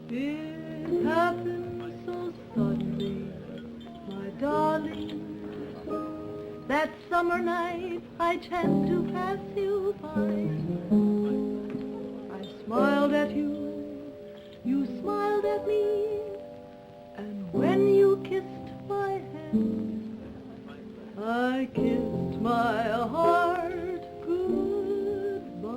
It happened so suddenly, my darling, that summer night I chanced to pass you by. I smiled at you, you smiled at me, and when you kissed my hand, I kissed my heart goodbye.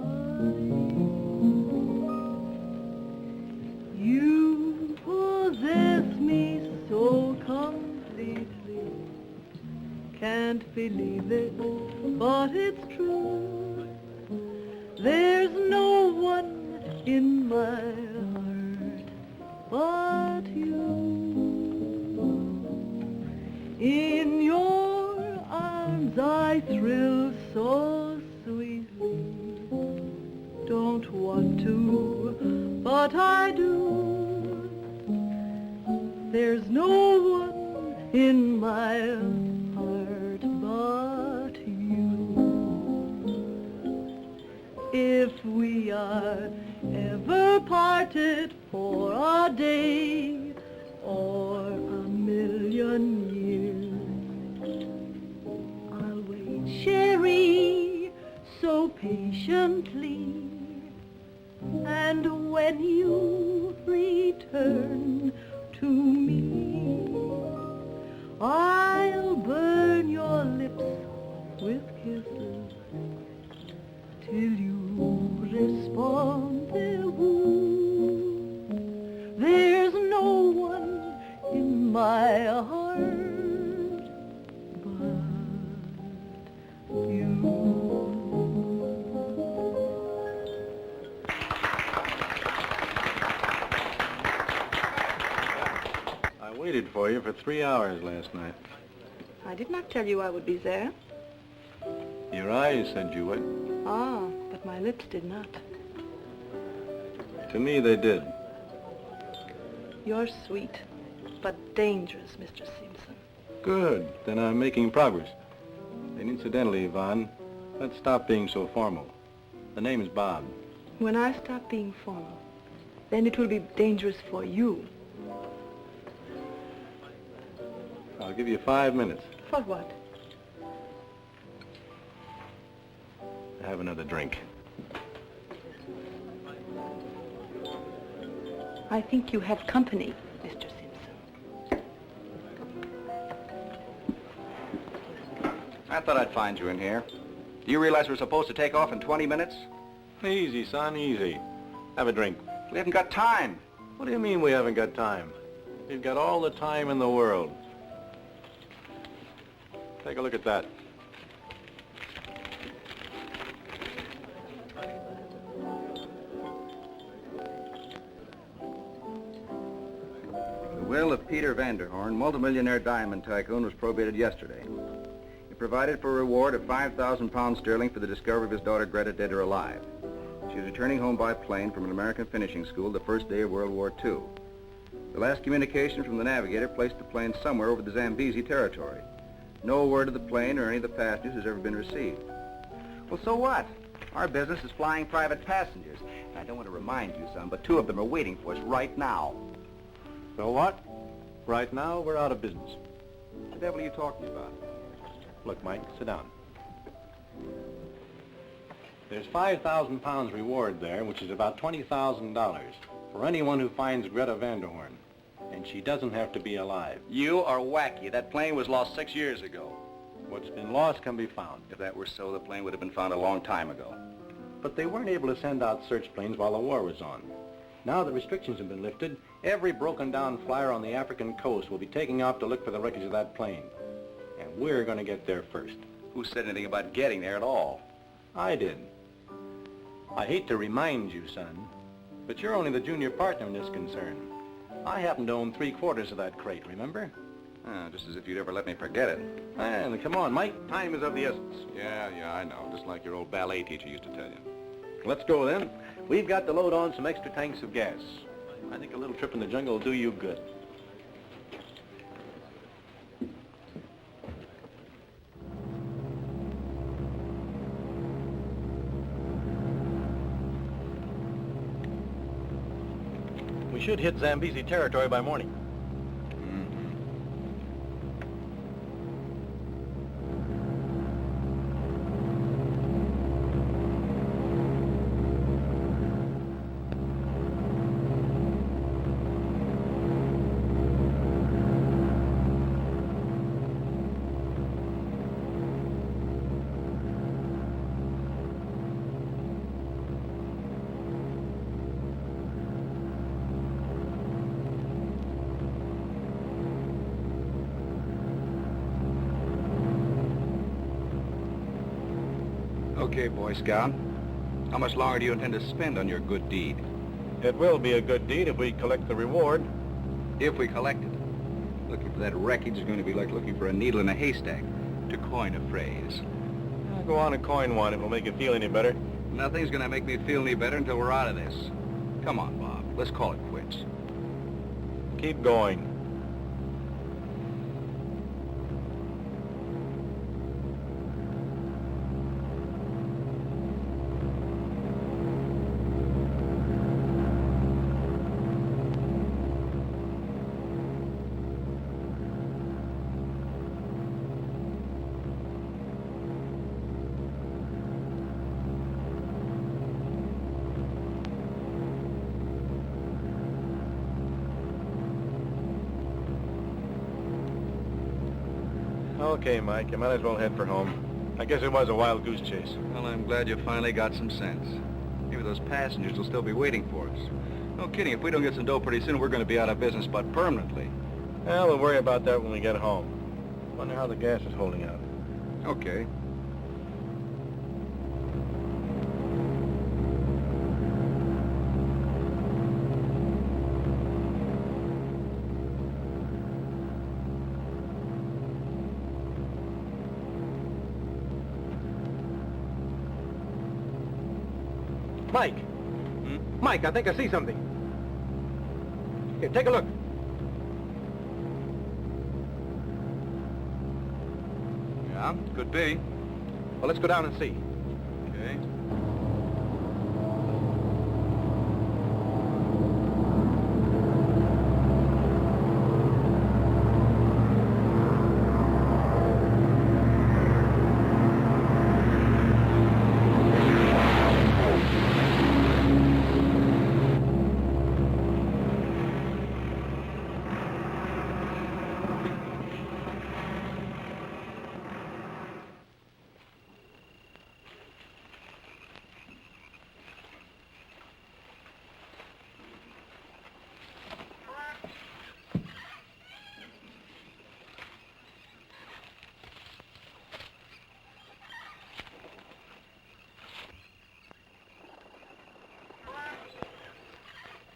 You possess me so completely, can't believe it, but it's true. There's no one in my heart but you. In your arms I thrill so sweetly, don't want to, but I do. There's no one in my heart but you. If we are ever parted for a day or a million years, I'll wait, Sherry, so patiently. And when you return to me, I'll burn your lips with kisses till you respond-vous. There's no one in my heart but you. I waited for you for 3 hours last night. I did not tell you I would be there. Your eyes said you would. Ah, but my lips did not. To me, they did. You're sweet, but dangerous, Mr. Simpson. Good. Then I'm making progress. And incidentally, Yvonne, let's stop being so formal. The name is Bob. When I stop being formal, then it will be dangerous for you. I'll give you 5 minutes. For what? Have another drink. I think you have company, Mr. Simpson. I thought I'd find you in here. Do you realize we're supposed to take off in 20 minutes? Easy, son, easy. Have a drink. We haven't got time. What do you mean we haven't got time? We've got all the time in the world. Take a look at that. The will of Peter Vanderhorn, multimillionaire diamond tycoon, was probated yesterday. It provided for a reward of 5,000 pounds sterling for the discovery of his daughter Greta, dead or alive. She was returning home by plane from an American finishing school the first day of World War II. The last communication from the navigator placed the plane somewhere over the Zambezi territory. No word of the plane or any of the passengers has ever been received. Well, so what? Our business is flying private passengers. And I don't want to remind you, son, but 2 of them are waiting for us right now. So what? Right now, we're out of business. What the devil are you talking about? Look, Mike, sit down. There's 5,000 pounds reward there, which is about $20,000 for anyone who finds Greta Vanderhorn. And she doesn't have to be alive. You are wacky. That plane was lost 6 years ago. What's been lost can be found. If that were so, the plane would have been found a long time ago. But they weren't able to send out search planes while the war was on. Now that restrictions have been lifted, every broken-down flyer on the African coast will be taking off to look for the wreckage of that plane. And we're going to get there first. Who said anything about getting there at all? I did. I hate to remind you, son, but you're only the junior partner in this concern. I happen to own 3/4 of that crate, remember? Just as if you'd ever let me forget it. And come on, Mike. Time is of the essence. Yeah, I know. Just like your old ballet teacher used to tell you. Let's go, then. We've got to load on some extra tanks of gas. I think a little trip in the jungle will do you good. We should hit Zambezi territory by morning. Okay, Boy Scout. How much longer do you intend to spend on your good deed? It will be a good deed if we collect the reward. If we collect it. Looking for that wreckage is going to be like looking for a needle in a haystack, to coin a phrase. Go on and coin one. It will make you feel any better. Nothing's going to make me feel any better until we're out of this. Come on, Bob. Let's call it quits. Keep going. Okay, Mike, you might as well head for home. I guess it was a wild goose chase. Well, I'm glad you finally got some sense. Maybe those passengers will still be waiting for us. No kidding, if we don't get some dough pretty soon, we're going to be out of business, but permanently. Well, we'll worry about that when we get home. Wonder how the gas is holding out. Okay. Mike! Mike, I think I see something. Here, take a look. Yeah, could be. Well, let's go down and see. Okay.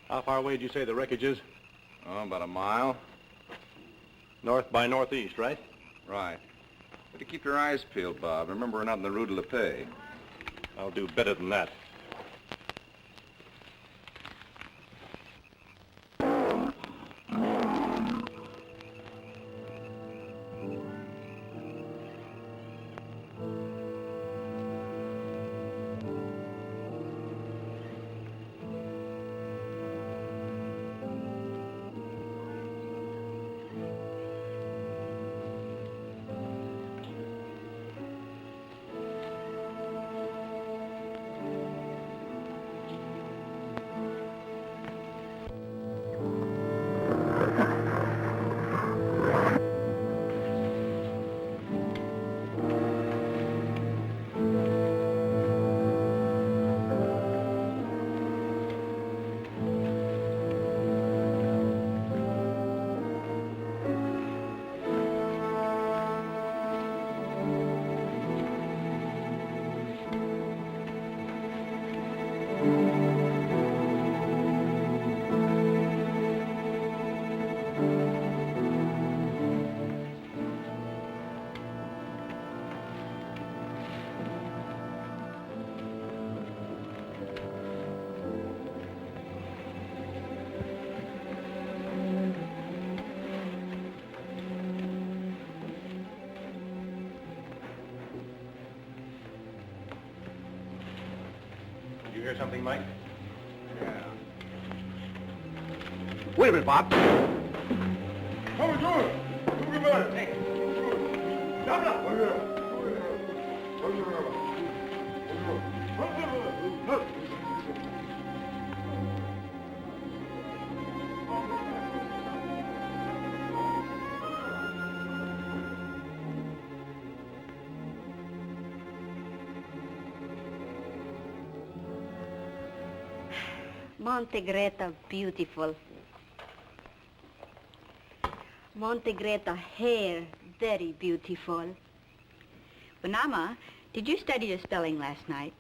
How far away did you say the wreckage is? Oh, about a mile. North by northeast, right? Right. But to keep your eyes peeled, Bob. Remember, we're not in the Rue de la Paix. I'll do better than that. hear something, Mike? Yeah. Wait a minute, Bob. Monte Greta, beautiful. Monte Greta, hair, very beautiful. Bonama, did you study your spelling last night?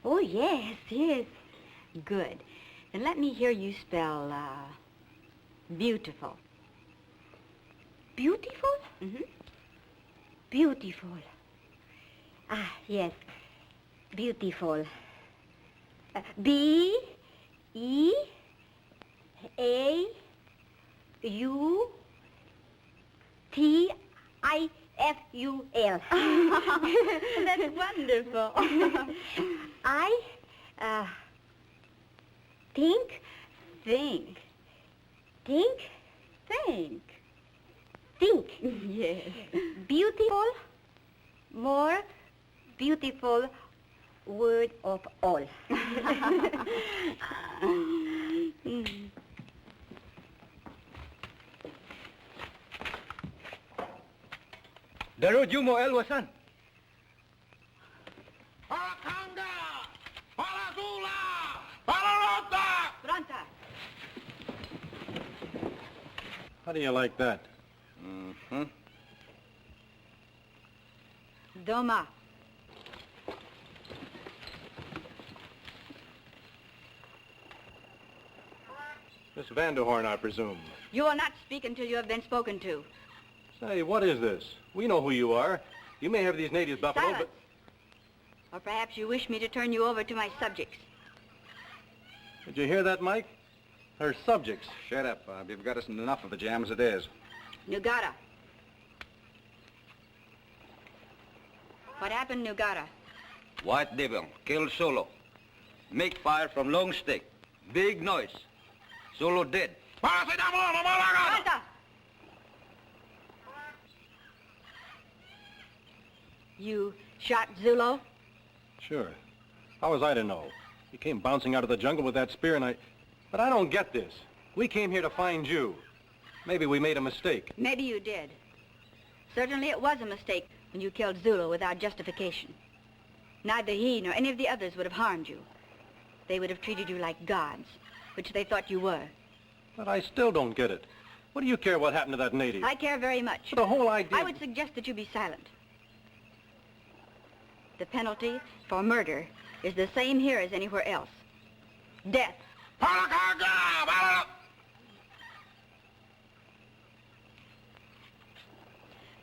Oh, yes, yes. Good. Then let me hear you spell, beautiful. Beautiful? Mm-hmm. Beautiful. Ah, yes. Beautiful. B-E-A-U-T-I-F-U-L. That's wonderful. I think. Yes. Beautiful, more beautiful word of all. Daro Jumo El Wasan. Parakanga! Parazula! Pararota! Pronta. How do you like that? Mm-hmm. Doma. Miss Vanderhorn, I presume. You will not speak until you have been spoken to. Say, what is this? We know who you are. You may have these natives buffalo, Silence. Or perhaps you wish me to turn you over to my subjects. but... Did you hear that, Mike? Her subjects. Shut up, Bob. You've got us in enough of a jam as it is. Nugara. What happened, Nugara? White devil, kill Solo. Make fire from long stick. Big noise. Solo dead. Paracetamol, mamalaga! Pronta. You shot Zulo? Sure. How was I to know? He came bouncing out of the jungle with that spear and I... But I don't get this. We came here to find you. Maybe we made a mistake. Maybe you did. Certainly it was a mistake when you killed Zulu without justification. Neither he nor any of the others would have harmed you. They would have treated you like gods, which they thought you were. But I still don't get it. What do you care what happened to that native? I care very much. But the whole idea... I would suggest that you be silent. The penalty for murder is the same here as anywhere else. Death. Parakanga!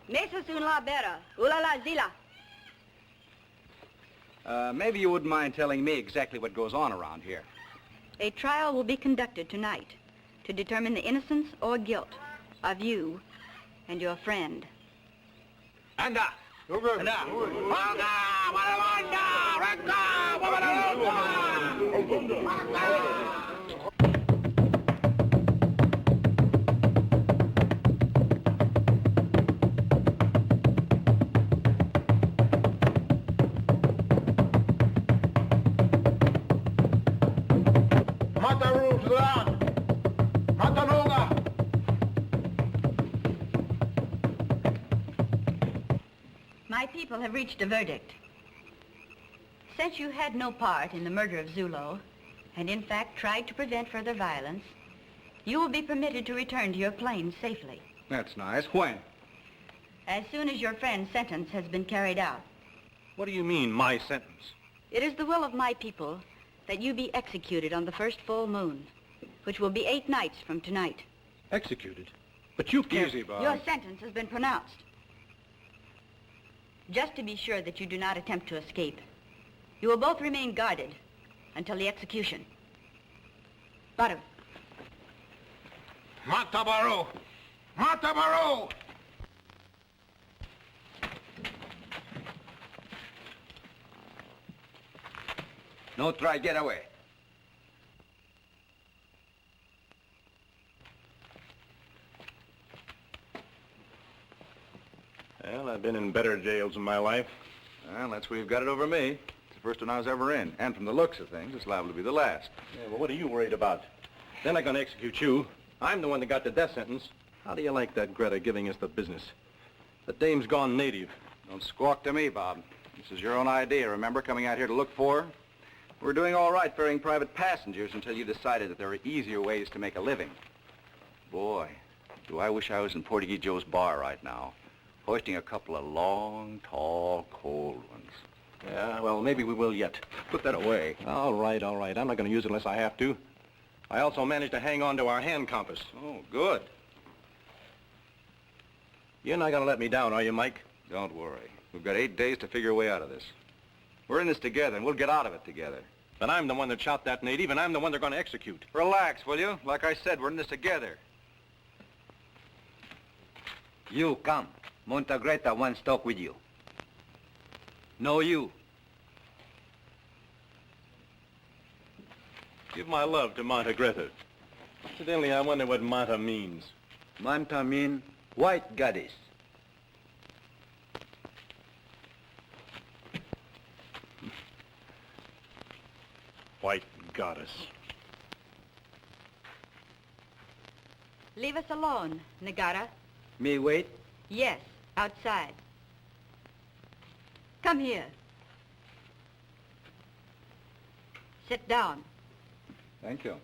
Mesa sun la bera, ula la zila. Maybe you wouldn't mind telling me exactly what goes on around here. A trial will be conducted tonight to determine the innocence or guilt of you and your friend. Anda! Anda! Wanda! Wanda! Wanda! My people have reached a verdict. Since you had no part in the murder of Zulo, and in fact tried to prevent further violence, you will be permitted to return to your plane safely. That's nice. When? As soon as your friend's sentence has been carried out. What do you mean, my sentence? It is the will of my people that you be executed on the first full moon, which will be 8 nights from tonight. Executed? But you can't... Easy, Bob. Your sentence has been pronounced. Just to be sure that you do not attempt to escape, you will both remain guarded until the execution. Baru. Matabaru! Matabaru! No try get away. Well, I've been in better jails in my life. Well, that's where you've got it over me. It's the first one I was ever in. And from the looks of things, it's liable to be the last. Yeah, well, what are you worried about? They're not going to execute you. I'm the one that got the death sentence. How do you like that Greta giving us the business? The dame's gone native. Don't squawk to me, Bob. This is your own idea, remember, coming out here to look for? We're doing all right ferrying private passengers until you decided that there are easier ways to make a living. Boy, do I wish I was in Portuguese Joe's bar right now, hoisting a couple of long, tall, cold ones. Yeah, well, maybe we will yet. Put that away. All right, all right. I'm not going to use it unless I have to. I also managed to hang on to our hand compass. Oh, good. You're not going to let me down, are you, Mike? Don't worry. We've got 8 days to figure a way out of this. We're in this together, and we'll get out of it together. But I'm the one that shot that native, and I'm the one they're going to execute. Relax, will you? Like I said, we're in this together. You come. Monta Greta wants to talk with you. No, you. Give my love to Monta Greta. Incidentally, I wonder what Monta means. Manta mean white goddess. White goddess. Leave us alone, Nagara. Me wait? Yes, outside. Come here. Sit down. Thank you.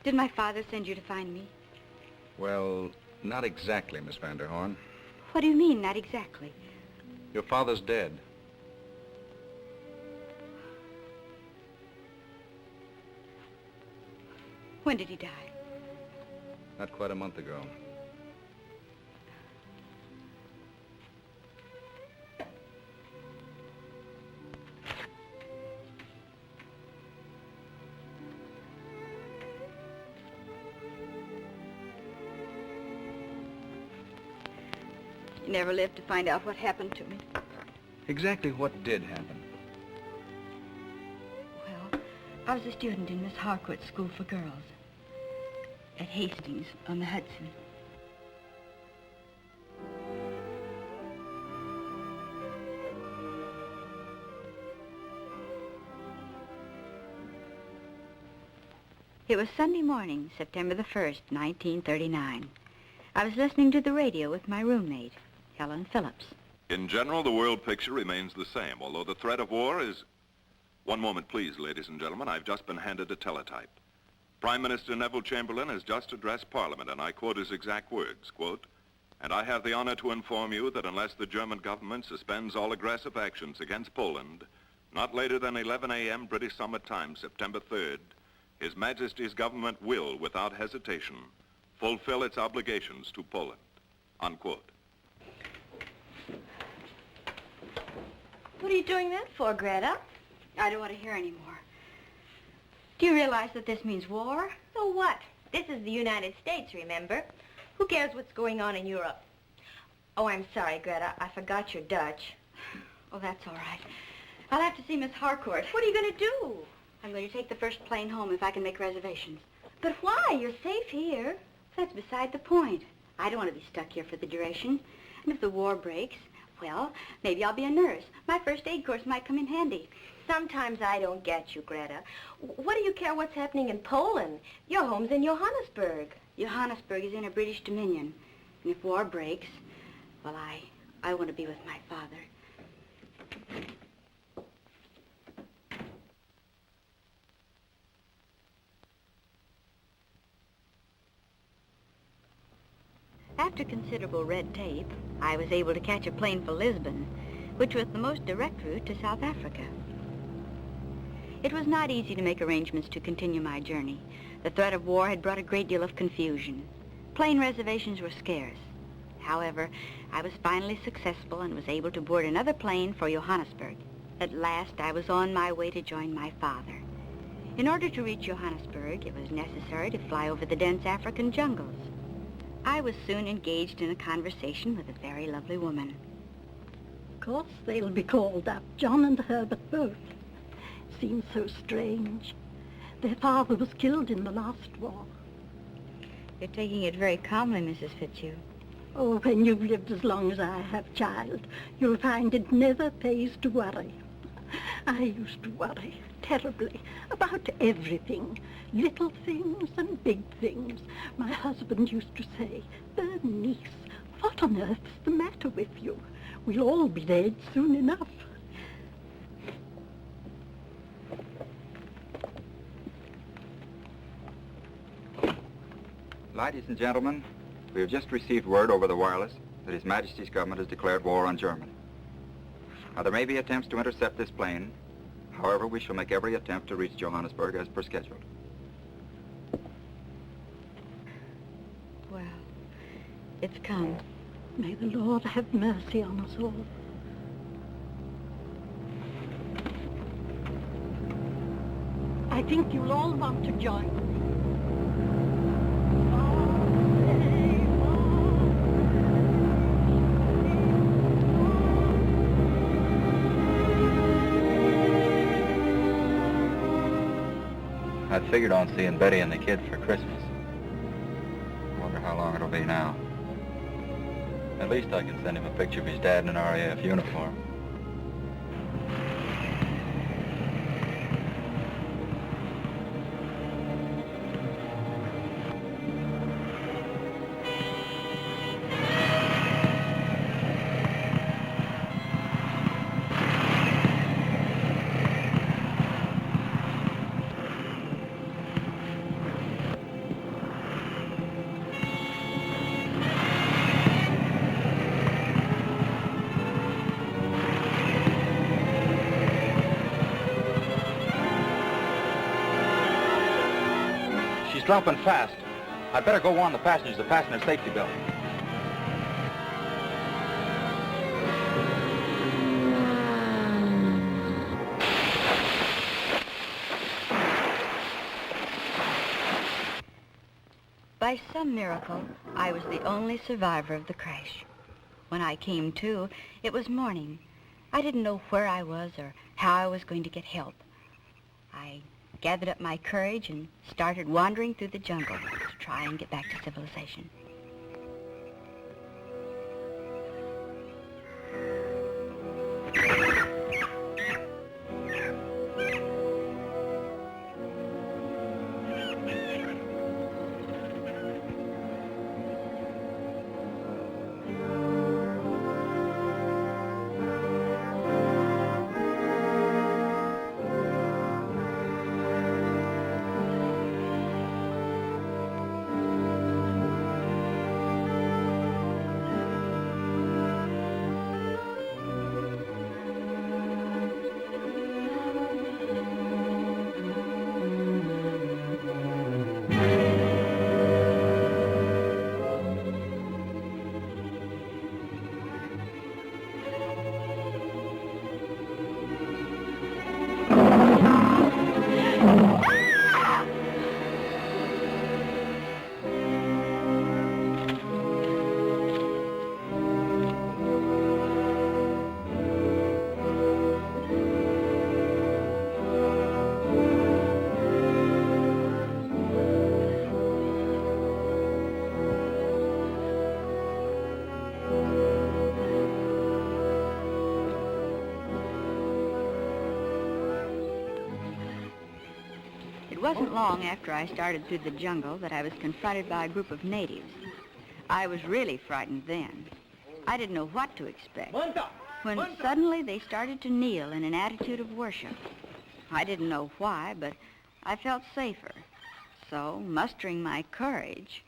Did my father send you to find me? Well, not exactly, Miss Vanderhorn. What do you mean, not exactly? Your father's dead. When did he die? Not quite a month ago. You never lived to find out what happened to me. Exactly what did happen? Well, I was a student in Miss Harcourt's School for Girls at Hastings on the Hudson. It was Sunday morning, September the 1st, 1939. I was listening to the radio with my roommate, Helen Phillips. In general, the world picture remains the same, although the threat of war is... One moment, please, ladies and gentlemen. I've just been handed a teletype. Prime Minister Neville Chamberlain has just addressed Parliament, and I quote his exact words, quote, "And I have the honor to inform you that unless the German government suspends all aggressive actions against Poland, not later than 11 a.m. British Summer Time, September 3rd, His Majesty's government will, without hesitation, fulfill its obligations to Poland," unquote. What are you doing that for, Greta? I don't want to hear any more. Do you realize that this means war? So what? This is the United States, remember? Who cares what's going on in Europe? Oh, I'm sorry, Greta. I forgot your Dutch. Oh, that's all right. I'll have to see Miss Harcourt. What are you going to do? I'm going to take the first plane home if I can make reservations. But why? You're safe here. That's beside the point. I don't want to be stuck here for the duration. And if the war breaks, well, maybe I'll be a nurse. My first aid course might come in handy. Sometimes I don't get you, Greta. What do you care what's happening in Poland? Your home's in Johannesburg. Johannesburg is in a British dominion. And if war breaks, well, I want to be with my father. After considerable red tape, I was able to catch a plane for Lisbon, which was the most direct route to South Africa. It was not easy to make arrangements to continue my journey. The threat of war had brought a great deal of confusion. Plane reservations were scarce. However, I was finally successful and was able to board another plane for Johannesburg. At last, I was on my way to join my father. In order to reach Johannesburg, it was necessary to fly over the dense African jungles. I was soon engaged in a conversation with a very lovely woman. Of course they'll be called up, John and Herbert both. Seems so strange. Their father was killed in the last war. You're taking it very calmly, Mrs. Fitzhugh. Oh, when you've lived as long as I have, child, you'll find it never pays to worry. I used to worry terribly about everything, little things and big things. My husband used to say, Bernice, what on earth's the matter with you? We'll all be dead soon enough. Ladies and gentlemen, we have just received word over the wireless that His Majesty's government has declared war on Germany. Now, there may be attempts to intercept this plane. However, we shall make every attempt to reach Johannesburg as per schedule. Well, it's come. May the Lord have mercy on us all. I think you'll all want to join me. I'd figured on seeing Betty and the kid for Christmas. Wonder how long it'll be now. At least I can send him a picture of his dad in an RAF uniform. Dropping fast. I'd better go warn the passengers to fasten their safety belt. By some miracle, I was the only survivor of the crash. When I came to, it was morning. I didn't know where I was or how I was going to get help. I gathered up my courage and started wandering through the jungle to try and get back to civilization. It wasn't long after I started through the jungle that I was confronted by a group of natives. I was really frightened then. I didn't know what to expect. When suddenly they started to kneel in an attitude of worship. I didn't know why, but I felt safer. So, mustering my courage,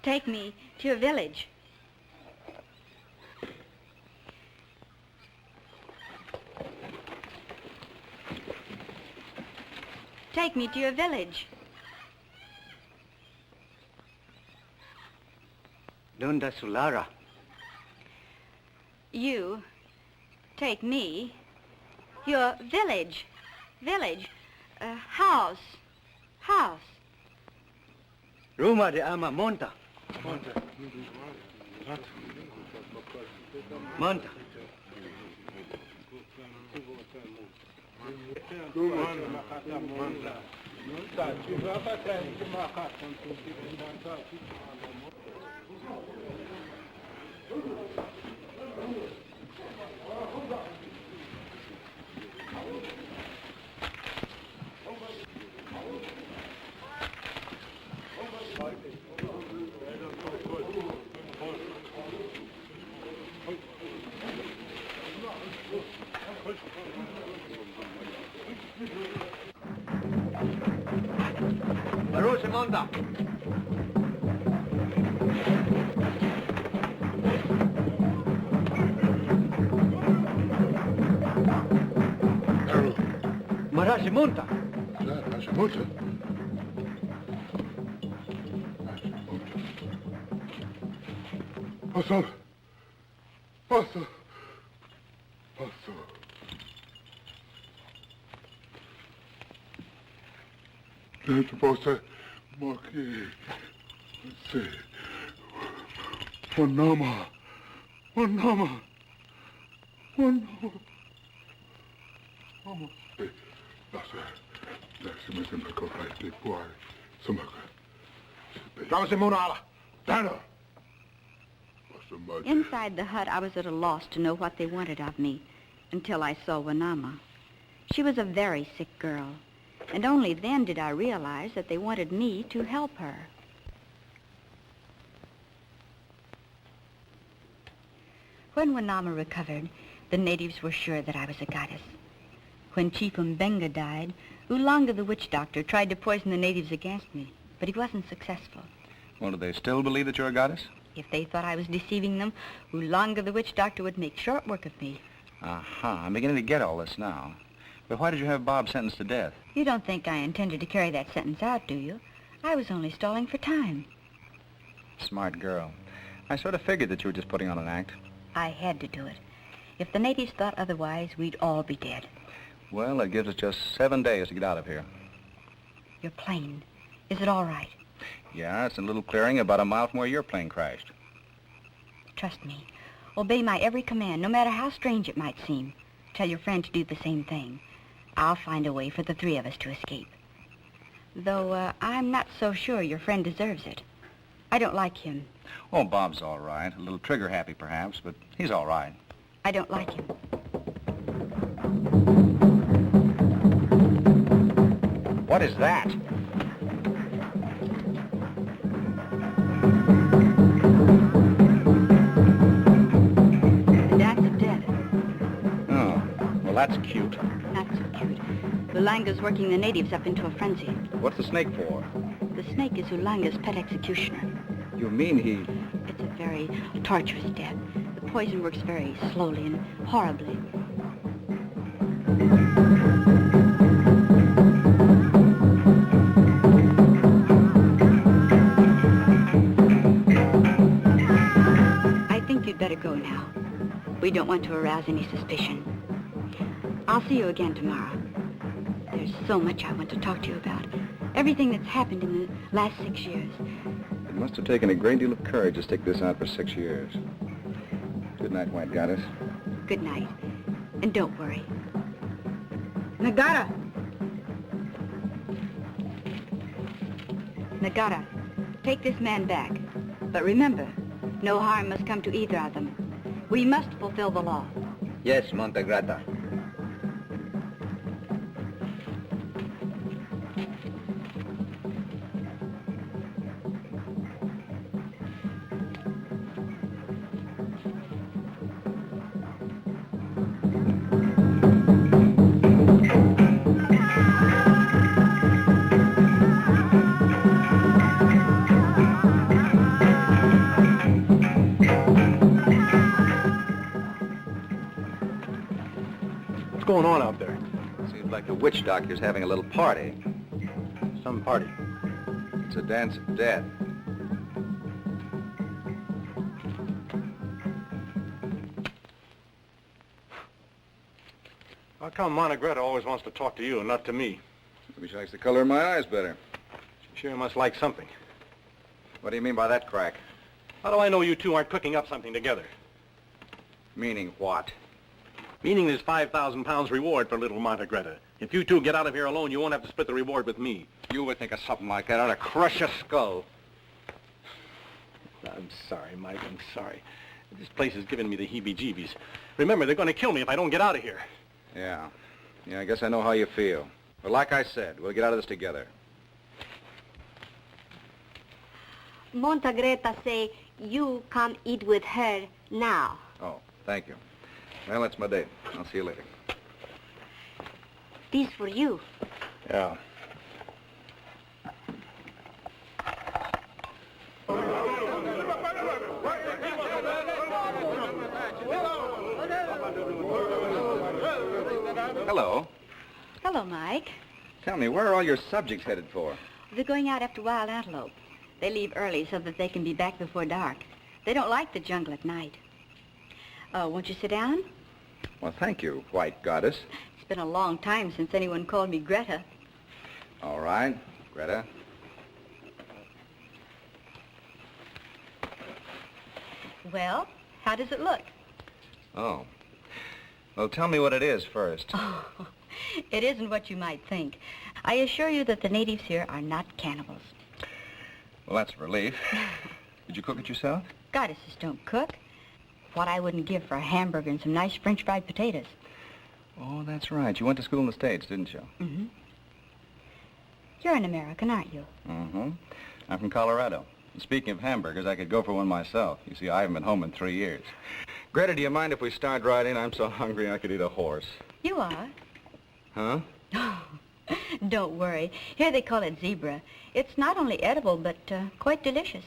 take me to your village. Take me to your village. Nunda Sulara. You take me. Your village. Village. House. House. Ruma de Ama Monta. Monta. Barose monta. Marase monta. Marase monta. Paso. Paso. Paso. Dentro você, McKay. Você. Wanama. Wanama. Wanama. Vamos. Läksimme sen kaikki puoli. Samaka. Vamos in Monala. Dana. Inside the hut, I was at a loss to know what they wanted of me until I saw Wanama. She was a very sick girl, and only then did I realize that they wanted me to help her. When Wanama recovered, the natives were sure that I was a goddess. When Chief Mbenga died, Ulanga the witch doctor tried to poison the natives against me, but he wasn't successful. Well, do they still believe that you're a goddess? If they thought I was deceiving them, Ulanga the witch doctor would make short work of me. Aha, I'm beginning to get all this now. But why did you have Bob sentenced to death? You don't think I intended to carry that sentence out, do you? I was only stalling for time. Smart girl. I sort of figured that you were just putting on an act. I had to do it. If the natives thought otherwise, we'd all be dead. Well, it gives us just 7 days to get out of here. Your plane, is it all right? Yeah, it's in a little clearing about a mile from where your plane crashed. Trust me. Obey my every command, no matter how strange it might seem. Tell your friend to do the same thing. I'll find a way for the three of us to escape. Though I'm not so sure your friend deserves it. I don't like him. Oh, Bob's all right. A little trigger-happy, perhaps, but he's all right. I don't like him. What is that? The dance of dead. Oh, well, that's cute. Not so cute. Ulanga's working the natives up into a frenzy. What's the snake for? The snake is Ulanga's pet executioner. You mean he... It's a very torturous death. The poison works very slowly and horribly. I think you'd better go now. We don't want to arouse any suspicion. I'll see you again tomorrow. There's so much I want to talk to you about. Everything that's happened in the last 6 years. It must have taken a great deal of courage to stick this out for 6 years. Good night, White Goddess. Good night. And don't worry. Nagara! Nagara, take this man back. But remember, no harm must come to either of them. We must fulfill the law. Yes, Monta Greta. What's going on out there? Seems like the witch doctor's having a little party. Some party. It's a dance of death. How come Greta always wants to talk to you and not to me? Maybe she likes the color of my eyes better. She sure must like something. What do you mean by that crack? How do I know you two aren't cooking up something together? Meaning what? Meaning there's 5,000 pounds reward for little Monte Greta. If you two get out of here alone, you won't have to split the reward with me. You would think of something like that. I'd crush your skull. I'm sorry, Mike, I'm sorry. This place is giving me the heebie-jeebies. Remember, they're going to kill me if I don't get out of here. Yeah, I guess I know how you feel. But like I said, we'll get out of this together. Monte Greta say you come eat with her now. Oh, thank you. Well, that's my date. I'll see you later. This for you. Yeah. Hello. Hello, Mike. Tell me, where are all your subjects headed for? They're going out after wild antelope. They leave early so that they can be back before dark. They don't like the jungle at night. Won't you sit down? Well, thank you, white goddess. It's been a long time since anyone called me Greta. All right, Greta. Well, how does it look? Oh. Well, tell me what it is first. Oh, it isn't what you might think. I assure you that the natives here are not cannibals. Well, that's a relief. Did you cook it yourself? Goddesses don't cook. What I wouldn't give for a hamburger and some nice French fried potatoes. Oh, that's right. You went to school in the States, didn't you? Mm-hmm. You're an American, aren't you? Mm-hmm. I'm from Colorado. And speaking of hamburgers, I could go for one myself. You see, I haven't been home in 3 years. Greta, do you mind if we start right in? I'm so hungry I could eat a horse. You are. Huh? Don't worry. Here they call it zebra. It's not only edible, but quite delicious.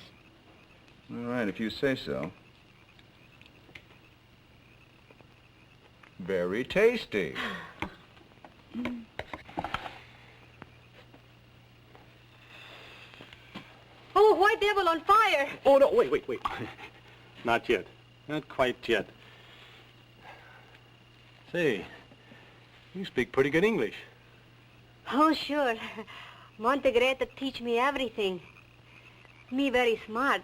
All right, if you say so. Very tasty. Oh, white devil on fire! Oh, no, wait. Not yet. Not quite yet. Say, you speak pretty good English. Oh, sure. Monte Greta teach me everything. Me very smart.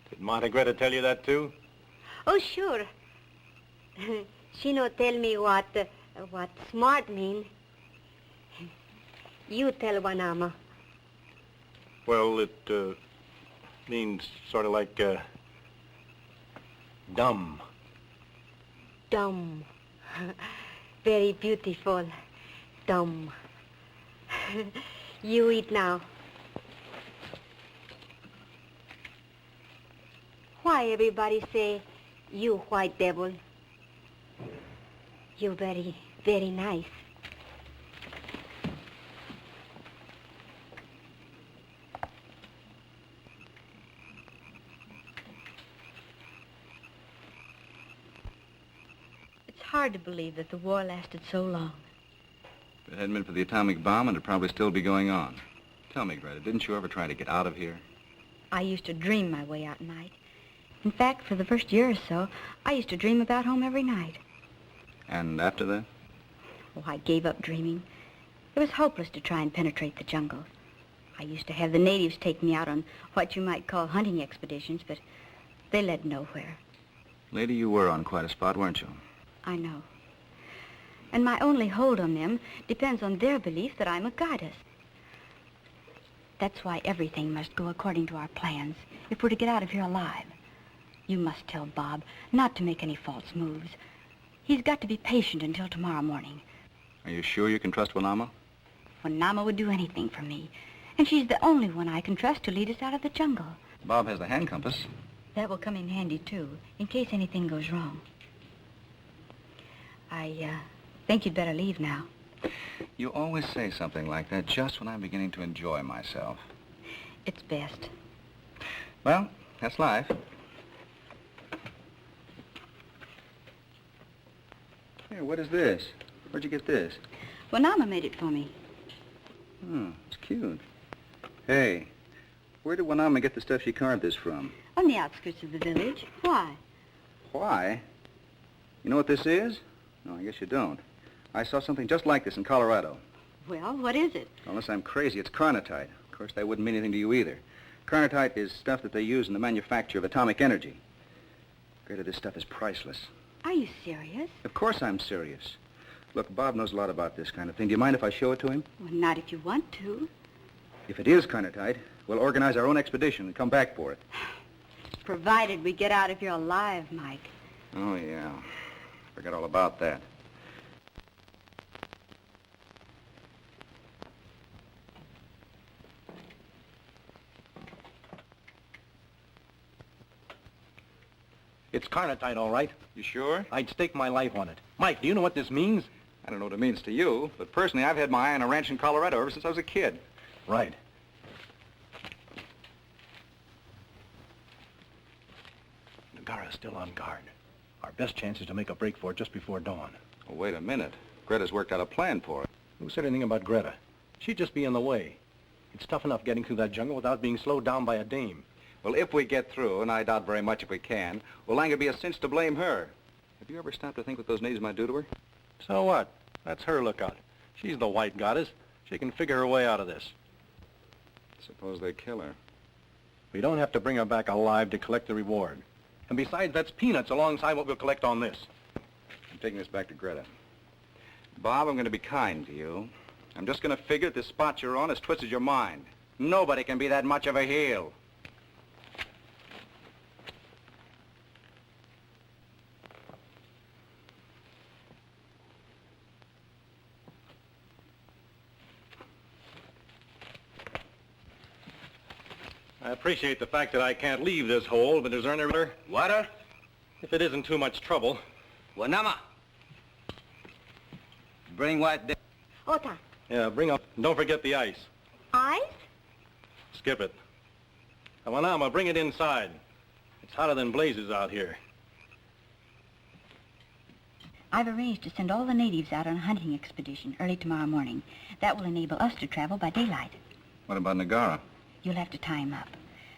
Did Monte Greta tell you that, too? Oh, sure. She no tell me what smart mean. You tell Wanama. Well, it means sort of like dumb. Dumb. Very beautiful. Dumb. You eat now. Why everybody say you white devil? You very, very nice. It's hard to believe that the war lasted so long. If it hadn't been for the atomic bomb, it'd probably still be going on. Tell me, Greta, didn't you ever try to get out of here? I used to dream my way out at night. In fact, for the first year or so, I used to dream about home every night. And after that? Oh, I gave up dreaming. It was hopeless to try and penetrate the jungle. I used to have the natives take me out on what you might call hunting expeditions, but they led nowhere. Lady, you were on quite a spot, weren't you? I know. And my only hold on them depends on their belief that I'm a goddess. That's why everything must go according to our plans if we're to get out of here alive. You must tell Bob not to make any false moves. He's got to be patient until tomorrow morning. Are you sure you can trust Wanama? Wanama would do anything for me. And she's the only one I can trust to lead us out of the jungle. Bob has the hand compass. That will come in handy, too, in case anything goes wrong. I think you'd better leave now. You always say something like that just when I'm beginning to enjoy myself. It's best. Well, that's life. Here, what is this? Where'd you get this? Wanama made it for me. Oh, it's cute. Hey, where did Wanama get the stuff she carved this from? On the outskirts of the village. Why? Why? You know what this is? No, I guess you don't. I saw something just like this in Colorado. Well, what is it? Unless I'm crazy, it's carnotite. Of course, that wouldn't mean anything to you either. Carnotite is stuff that they use in the manufacture of atomic energy. Greta, this stuff is priceless. Are you serious? Of course I'm serious. Look, Bob knows a lot about this kind of thing. Do you mind if I show it to him? Well, not if you want to. If it is kind of tight, we'll organize our own expedition and come back for it. Provided we get out of here alive, Mike. Oh, yeah. Forgot all about that. It's carnotite, all right. You sure? I'd stake my life on it. Mike, do you know what this means? I don't know what it means to you, but personally, I've had my eye on a ranch in Colorado ever since I was a kid. Right. Nagara's still on guard. Our best chance is to make a break for it just before dawn. Well, wait a minute. Greta's worked out a plan for it. Who said anything about Greta? She'd just be in the way. It's tough enough getting through that jungle without being slowed down by a dame. Well, if we get through, and I doubt very much if we can, well, it'll be a cinch to blame her. Have you ever stopped to think what those natives might do to her? So what? That's her lookout. She's the white goddess. She can figure her way out of this. Suppose they kill her. We don't have to bring her back alive to collect the reward. And besides, that's peanuts alongside what we'll collect on this. I'm taking this back to Greta. Bob, I'm going to be kind to you. I'm just going to figure that this spot you're on has twisted your mind. Nobody can be that much of a heel. I appreciate the fact that I can't leave this hole, but is there any water? Water? If it isn't too much trouble. Wanama. Bring white there. Ota. Yeah, bring up. And don't forget the ice. Ice? Skip it. Awanama, bring it inside. It's hotter than blazes out here. I've arranged to send all the natives out on a hunting expedition early tomorrow morning. That will enable us to travel by daylight. What about Nagara? You'll have to tie him up.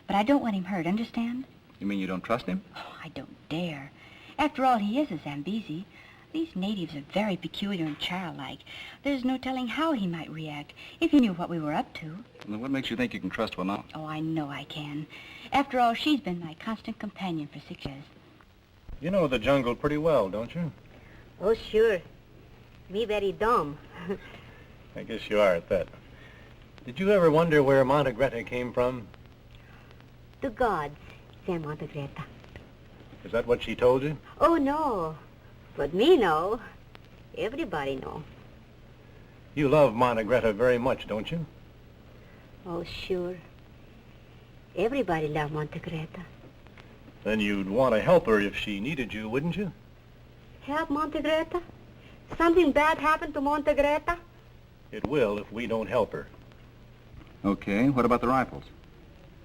But I don't want him hurt, understand? You mean you don't trust him? Oh, I don't dare. After all, he is a Zambezi. These natives are very peculiar and childlike. There's no telling how he might react if he knew what we were up to. Well, then what makes you think you can trust Wanama? Oh, I know I can. After all, she's been my constant companion for 6 years. You know the jungle pretty well, don't you? Oh, sure. Me very dumb. I guess you are at that. Did you ever wonder where Monte Greta came from? The gods, say Monte Greta. Is that what she told you? Oh, no. But me know. Everybody know. You love Monte Greta very much, don't you? Oh, sure. Everybody love Monte Greta. Then you'd want to help her if she needed you, wouldn't you? Help Monte Greta? Something bad happened to Monte Greta? It will if we don't help her. Okay, what about the rifles?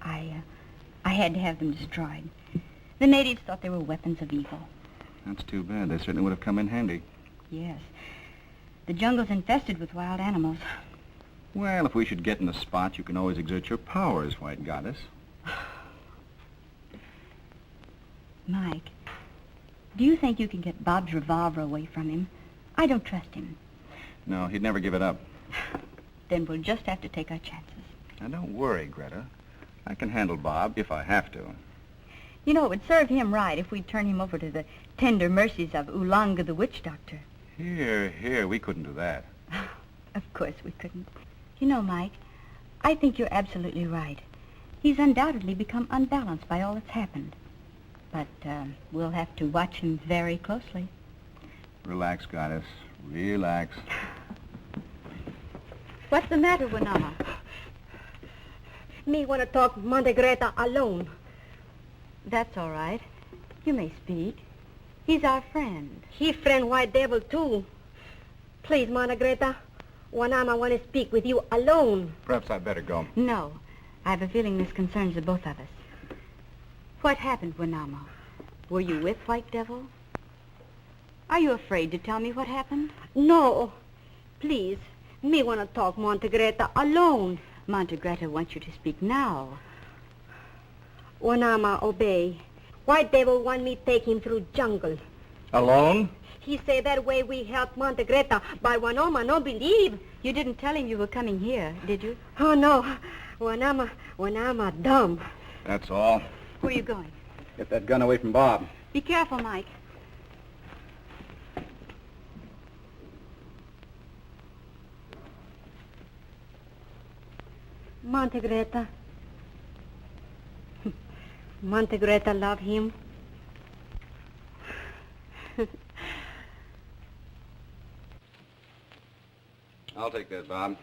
I had to have them destroyed. The natives thought they were weapons of evil. That's too bad. They certainly would have come in handy. Yes. The jungle's infested with wild animals. Well, if we should get in a spot, you can always exert your powers, White Goddess. Mike, do you think you can get Bob's revolver away from him? I don't trust him. No, he'd never give it up. Then we'll just have to take our chances. Now, don't worry, Greta. I can handle Bob if I have to. You know, it would serve him right if we'd turn him over to the tender mercies of Oolanga the witch doctor. Here, we couldn't do that. Of course we couldn't. You know, Mike, I think you're absolutely right. He's undoubtedly become unbalanced by all that's happened. But we'll have to watch him very closely. Relax, Goddess. Relax. What's the matter, Wanama? Me want to talk Monte Greta alone. That's all right. You may speak. He's our friend. He friend White Devil, too. Please, Monte Greta, Wanama want to speak with you alone. Perhaps I'd better go. No. I have a feeling this concerns the both of us. What happened, Wanama? Were you with White Devil? Are you afraid to tell me what happened? No. Please, me want to talk Monte Greta alone. Monte Greta wants you to speak now. Wanama obey. White Devil want me take him through jungle. Alone? He say that way we help Monte Greta, but Wanama no believe. You didn't tell him you were coming here, did you? Oh, no. Wanama dumb. That's all. Where are you going? Get that gun away from Bob. Be careful, Mike. Greta. Greta love him. I'll take that, Bob.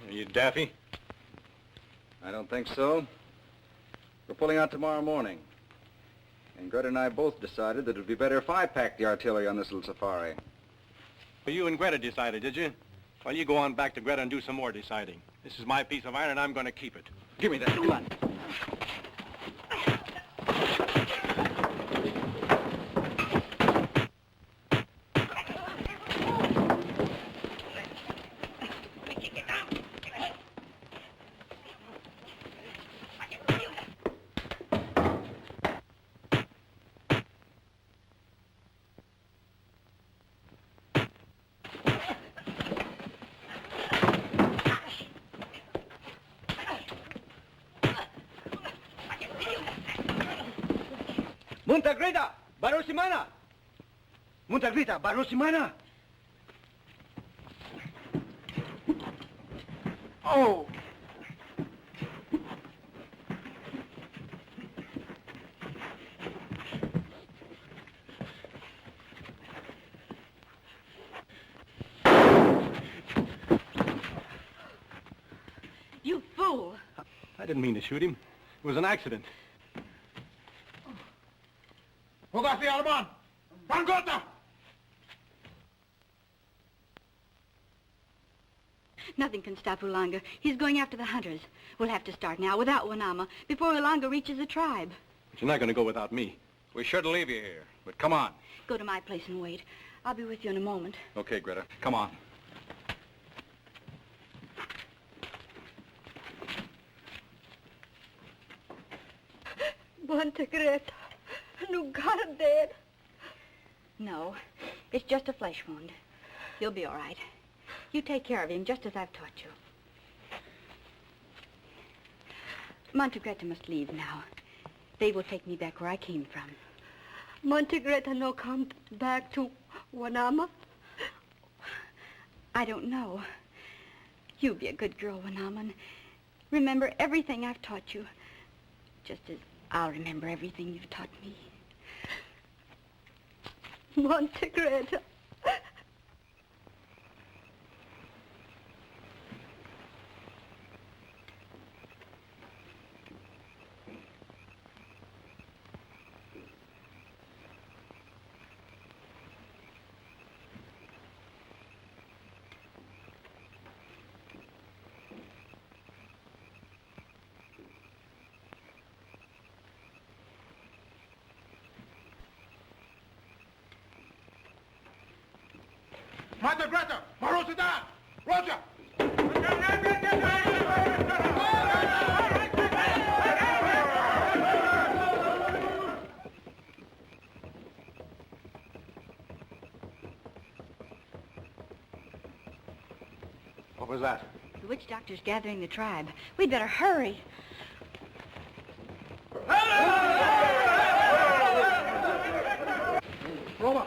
Are you daffy? I don't think so. We're pulling out tomorrow morning. And Greta and I both decided that it would be better if I packed the artillery on this little safari. Well, you and Greta decided, did you? Well, you go on back to Greta and do some more deciding. This is my piece of iron, and I'm going to keep it. Give me that. Come on. Greta, Barosimana! Greta, Barosimana! Oh! You fool! I didn't mean to shoot him. It was an accident. Wo gaat die allemaal? Van Greta! Nothing can stop Ulanga. He's going after the hunters. We'll have to start now without Wanama before Ulanga reaches the tribe. But you're not going to go without me. We shouldn't leave you here, but come on. Go to my place and wait. I'll be with you in a moment. Okay, Greta, come on. Greta. No got him dead. No, it's just a flesh wound. He'll be all right. You take care of him just as I've taught you. Greta must leave now. They will take me back where I came from. Greta no come back to Wanama? I don't know. You be a good girl, Wanama, and remember everything I've taught you, just as I'll remember everything you've taught me. Greta. Mother Greta! Marosida! Roger! What was that? The witch doctor's gathering the tribe. We'd better hurry. Roma!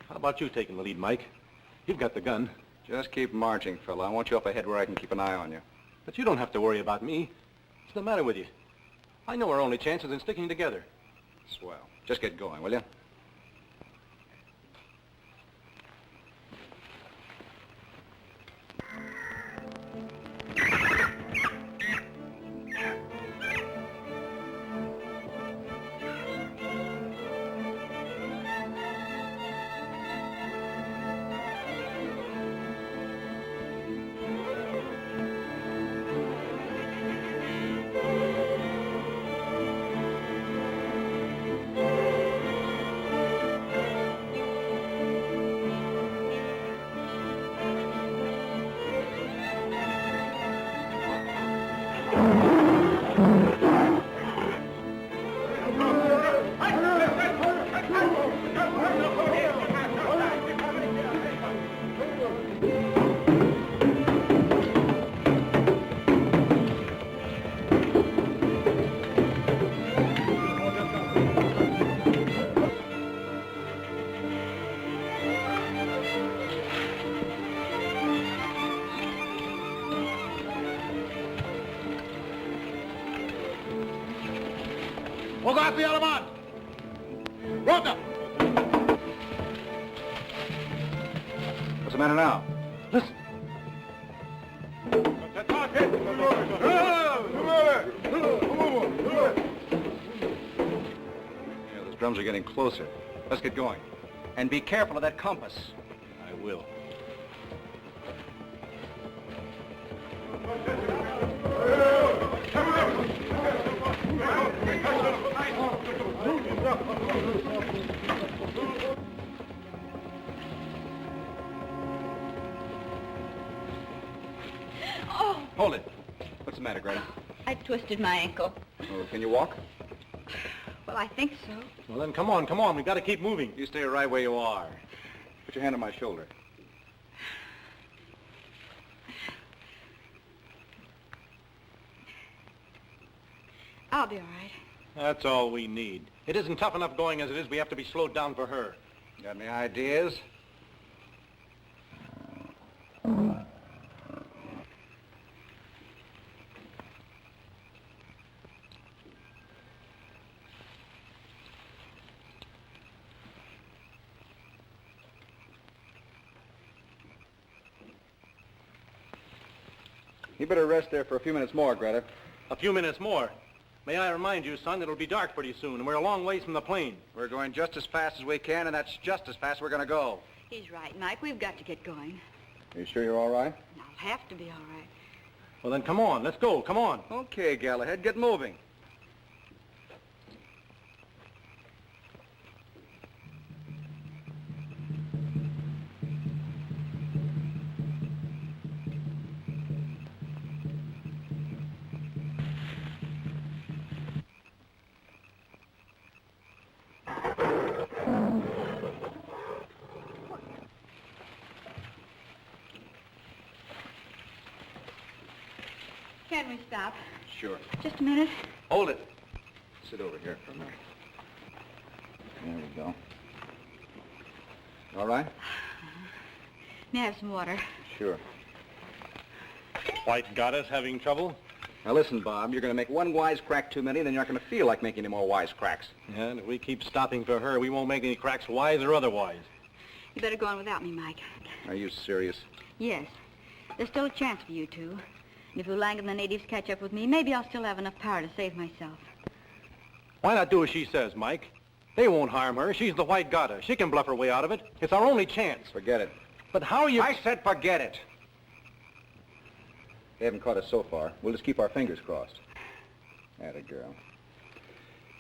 How about you taking the lead, Mike? You've got the gun. Just keep marching, fella. I want you up ahead where I can keep an eye on you. But you don't have to worry about me. What's the matter with you? I know our only chance is in sticking together. Swell. Just get going, will you? Fogati alamat! Rota! What's the matter now? Listen. Yeah, those drums are getting closer. Let's get going. And be careful of that compass. I will. Oh, Hold it. What's the matter, Greta? I twisted my ankle. Oh, can you walk? Well, I think so. Well, then come on. We've got to keep moving. You stay right where you are. Put your hand on my shoulder. I'll be all right. That's all we need. It isn't tough enough going as it is. We have to be slowed down for her. Got any ideas? You better rest there for a few minutes more, Greta. A few minutes more. May I remind you, son, it'll be dark pretty soon, and we're a long ways from the plane. We're going just as fast as we can, and that's just as fast we're going to go. He's right, Mike. We've got to get going. Are you sure you're all right? I'll have to be all right. Well, then come on. Let's go. Come on. Okay, Galahad, get moving. Can we stop? Sure. Just a minute. Hold it. Sit over here for a minute. There we go. All right? May I have some water? Sure. White goddess having trouble? Now listen, Bob, you're going to make one wisecrack too many, then you're not going to feel like making any more wisecracks. Yeah, and if we keep stopping for her, we won't make any cracks wise or otherwise. You better go on without me, Mike. Are you serious? Yes. There's still a chance for you two. And if Ulang and the natives catch up with me, maybe I'll still have enough power to save myself. Why not do as she says, Mike? They won't harm her. She's the white goddess. She can bluff her way out of it. It's our only chance. Forget it. But how are you... I said forget it. They haven't caught us so far. We'll just keep our fingers crossed. Atta girl.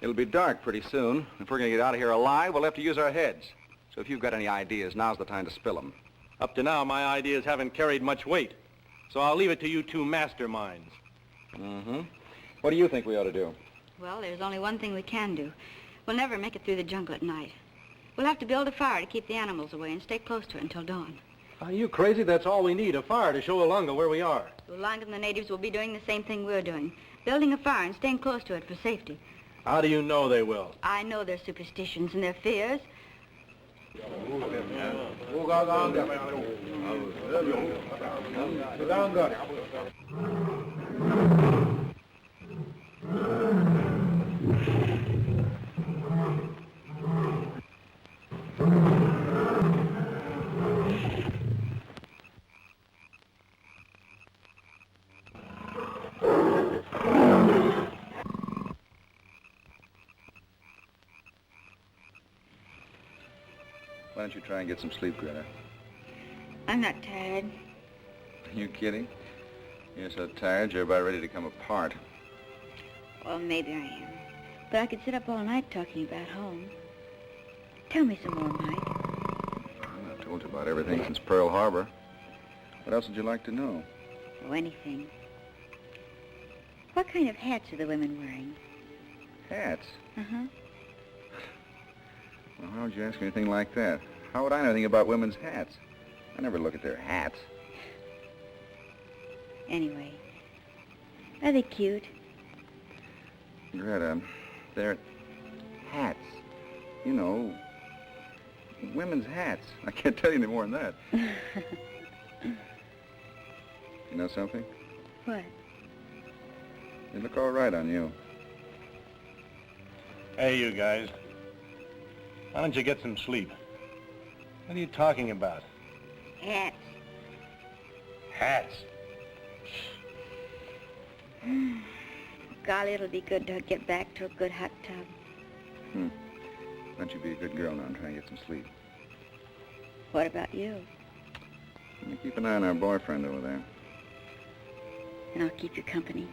It'll be dark pretty soon. If we're going to get out of here alive, we'll have to use our heads. So if you've got any ideas, now's the time to spill them. Up to now, my ideas haven't carried much weight. So I'll leave it to you two masterminds. Mm-hmm. What do you think we ought to do? Well, there's only one thing we can do. We'll never make it through the jungle at night. We'll have to build a fire to keep the animals away and stay close to it until dawn. Are you crazy? That's all we need, a fire to show Ulanga where we are. Ulang and the natives will be doing the same thing we're doing, building a fire and staying close to it for safety. How do you know they will? I know their superstitions and their fears. Why don't you try and get some sleep, Greta? I'm not tired. Are you kidding? You're so tired, you're about ready to come apart. Well, maybe I am. But I could sit up all night talking about home. Tell me some more, Mike. I've told you about everything since Pearl Harbor. What else would you like to know? Oh, anything. What kind of hats are the women wearing? Hats? Uh-huh. Well, how would you ask me anything like that? How would I know anything about women's hats? I never look at their hats. Anyway, are they cute? Greta, they're hats. You know, women's hats. I can't tell you any more than that. You know something? What? They look all right on you. Hey, you guys. Why don't you get some sleep? What are you talking about? Hats. Hats. Golly, it'll be good to get back to a good hot tub. Why don't you be a good girl now and try and get some sleep? What about you? You keep an eye on our boyfriend over there. And I'll keep you company.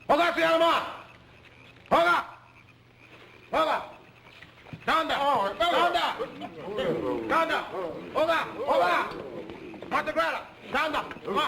Hoga, se llama! Hoga! Hoga! Donda! Donda! Donda! Hoga! Hoga! Mata Greta! Donda! Greta!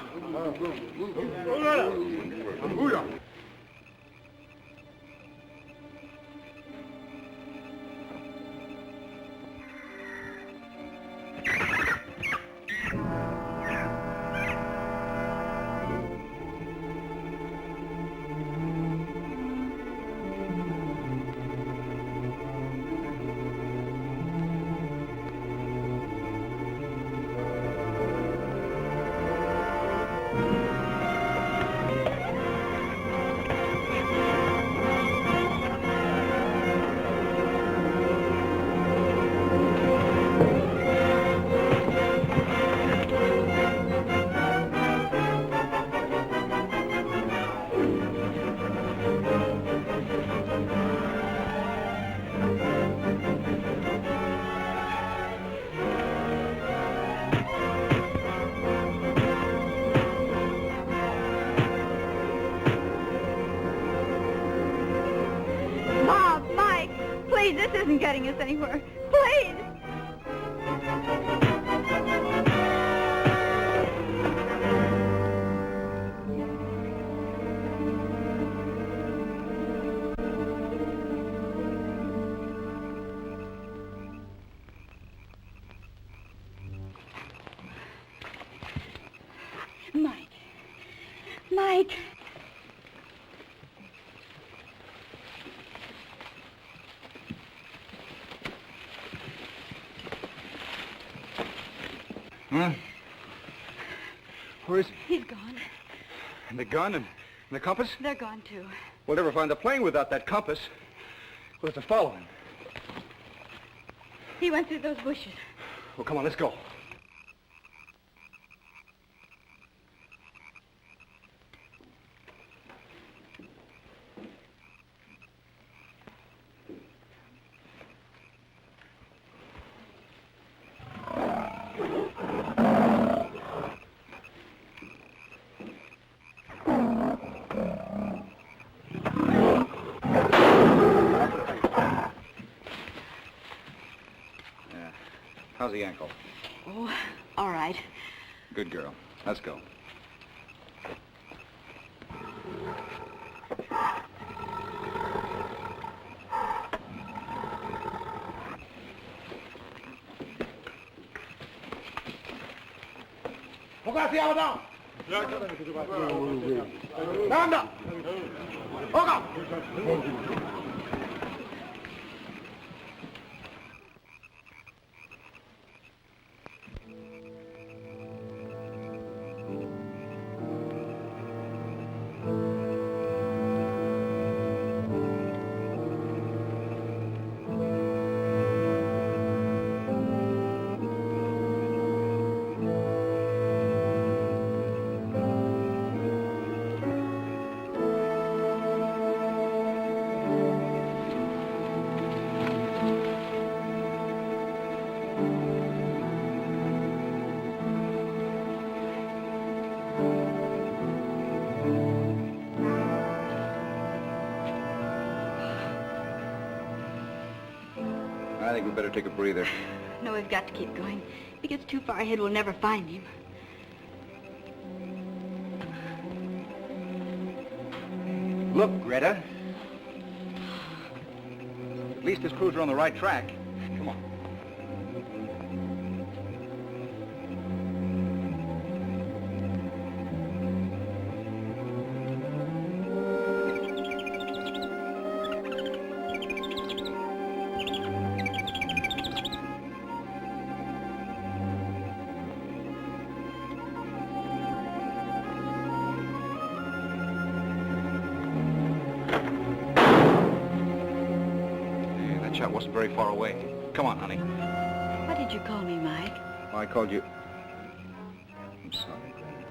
Please, this isn't getting us anywhere. Please! Mike. Mike. Huh? Where is he? He's gone. And the gun and the compass? They're gone, too. We'll never find the plane without that compass. We'll have to follow him. He went through those bushes. Well, come on, let's go. How's the ankle? Oh, all right. Good girl. Let's go. I think we better take a breather. No, we've got to keep going. If he gets too far ahead, we'll never find him. Look, Greta. At least his crews are on the right track. Come on. That shot wasn't very far away. Come on, honey. What did you call me, Mike? Oh, I called you... I'm sorry, Greta.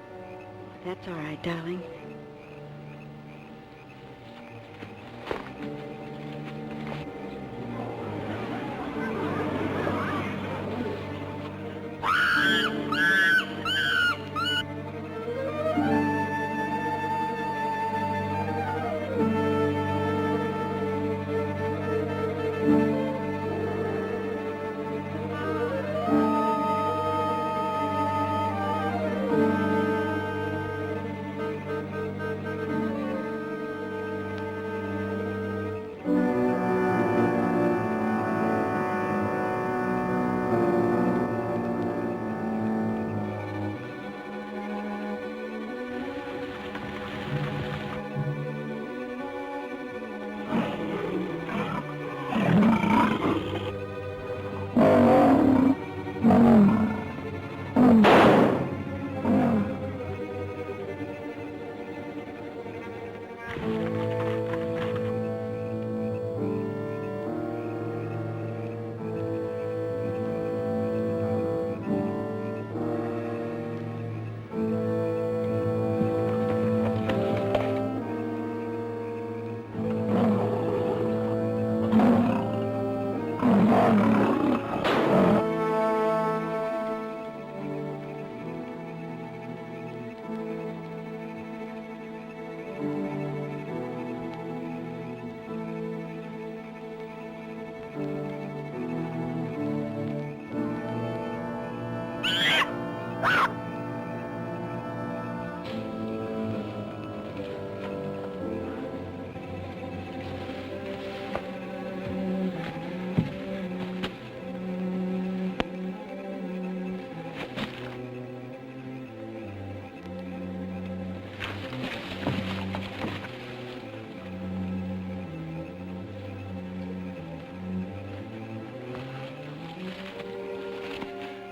That's all right, darling.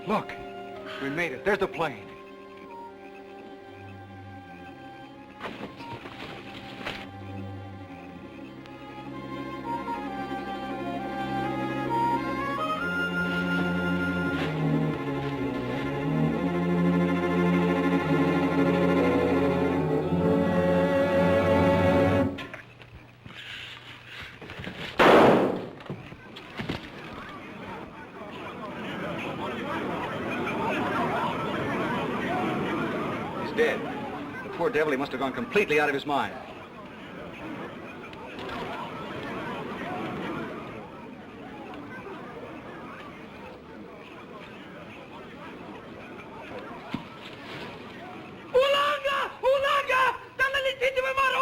Look, we made it. There's the plane. Dead. The poor devil, he must have gone completely out of his mind. Ulanga! Ulanga! Dalla legittima maro!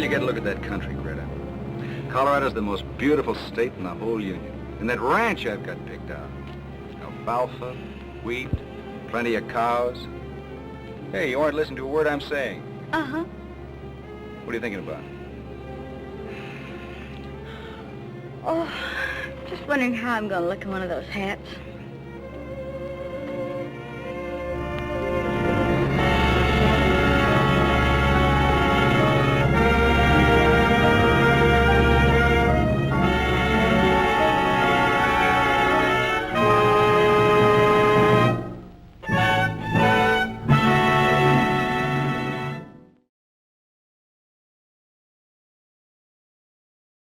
you get a look at that country, Greta. Colorado's the most beautiful state in the whole Union. And that ranch I've got picked out. Alfalfa, wheat, plenty of cows. Hey, you aren't listening to a word I'm saying. Uh-huh. What are you thinking about? Oh, just wondering how I'm going to look in one of those hats.